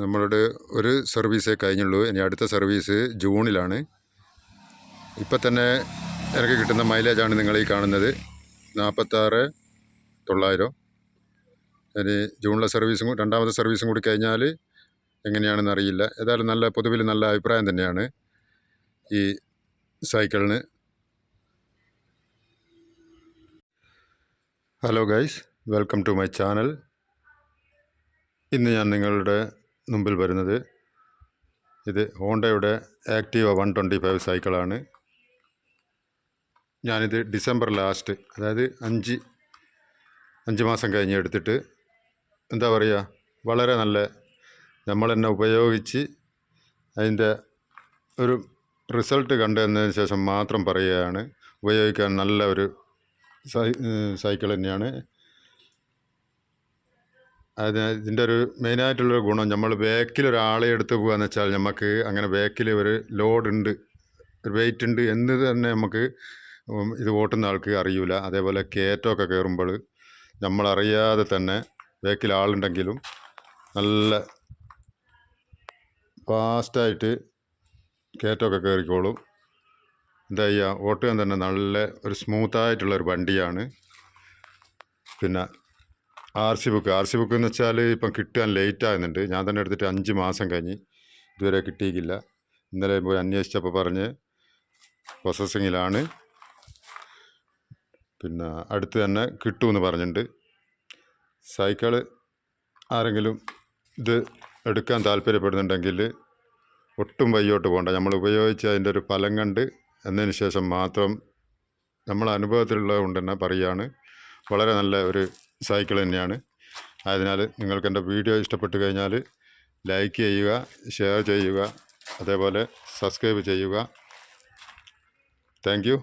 നമ്മളുടെ ഒരു സർവീസേ കഴിഞ്ഞുള്ളൂ. ഇനി അടുത്ത സർവീസ് ജൂണിലാണ്. ഇപ്പം തന്നെ എനിക്ക് കിട്ടുന്ന മൈലേജാണ് നിങ്ങൾ ഈ കാണുന്നത്, 46,900. ഇനി ജൂണിലെ സർവീസും രണ്ടാമത്തെ സർവീസും കൂടി കഴിഞ്ഞാൽ എങ്ങനെയാണെന്ന് അറിയില്ല. ഏതായാലും നല്ല പൊതുവിൽ നല്ല അഭിപ്രായം തന്നെയാണ് ഈ സൈക്കിളിന്. Hello guys, welcome to my channel. ഇന്ന് ഞാൻ നിങ്ങളുടെ മുമ്പിൽ വരുന്നത് ഇത് ഹോണ്ടയുടെ ആക്റ്റീവ 125 സൈക്കിളാണ്. ഞാനിത് ഡിസംബർ ലാസ്റ്റ്, അതായത് അഞ്ച് മാസം കഴിഞ്ഞ് എടുത്തിട്ട് എന്താ പറയുക, വളരെ നല്ല നമ്മൾ തന്നെ ഉപയോഗിച്ച് അതിൻ്റെ ഒരു റിസൾട്ട് കണ്ടതിന് ശേഷം മാത്രം പറയുകയാണ്. ഉപയോഗിക്കാൻ നല്ല ഒരു സൈക്കിൾ തന്നെയാണ്. ഇതിൻ്റെ ഒരു മെയിനായിട്ടുള്ളൊരു ഗുണം, നമ്മൾ ബാക്കിൽ ഒരാളെ എടുത്ത് പോകുകയെന്ന് വെച്ചാൽ നമുക്ക് അങ്ങനെ ബാക്കിൽ ഒരു ലോഡുണ്ട്, ഒരു വെയിറ്റ് ഉണ്ട് എന്ന് തന്നെ നമുക്ക് ഇത് ഓട്ടുന്ന ആൾക്ക് അറിയില്ല. അതേപോലെ കയറ്റമൊക്കെ കയറുമ്പോൾ നമ്മളറിയാതെ തന്നെ ബാക്കിൽ ആളുണ്ടെങ്കിലും നല്ല ഫാസ്റ്റായിട്ട് കയറ്റമൊക്കെ കയറിക്കോളും. എന്താ ചെയ്യുക, ഓട്ടുകാൻ തന്നെ നല്ല ഒരു സ്മൂത്തായിട്ടുള്ളൊരു വണ്ടിയാണ്. പിന്നെ ആർ സി ബുക്ക് എന്ന് വെച്ചാൽ ഇപ്പം കിട്ടാൻ ലേറ്റ് ആകുന്നുണ്ട്. ഞാൻ തന്നെ എടുത്തിട്ട് 5 മാസം കഴിഞ്ഞ് ഇതുവരെ കിട്ടിയിട്ടില്ല. ഇന്നലെ പോയി അന്വേഷിച്ചപ്പോൾ പറഞ്ഞ് പ്രോസസ്സിങ്ങിലാണ്, പിന്നെ അടുത്ത് തന്നെ കിട്ടുമെന്ന് പറഞ്ഞിട്ടുണ്ട്. സൈക്കിള് ആരെങ്കിലും ഇത് എടുക്കാൻ താല്പര്യപ്പെടുന്നുണ്ടെങ്കിൽ ഒട്ടും വയ്യോട്ട് പോകണ്ട. നമ്മൾ ഉപയോഗിച്ച് അതിൻ്റെ ഒരു ഫലം കണ്ട് എന്നതിന് ശേഷം മാത്രം നമ്മൾ അനുഭവത്തിലുള്ളത് കൊണ്ട് തന്നെ പറയുകയാണ്. വളരെ നല്ല ഒരു സൈക്കിൾ തന്നെയാണ്. ആയതിനാൽ നിങ്ങൾക്ക് എൻ്റെ വീഡിയോ ഇഷ്ടപ്പെട്ട് കഴിഞ്ഞാൽ ലൈക്ക് ചെയ്യുക, ഷെയർ ചെയ്യുക, അതേപോലെ സബ്സ്ക്രൈബ് ചെയ്യുക. Thank you.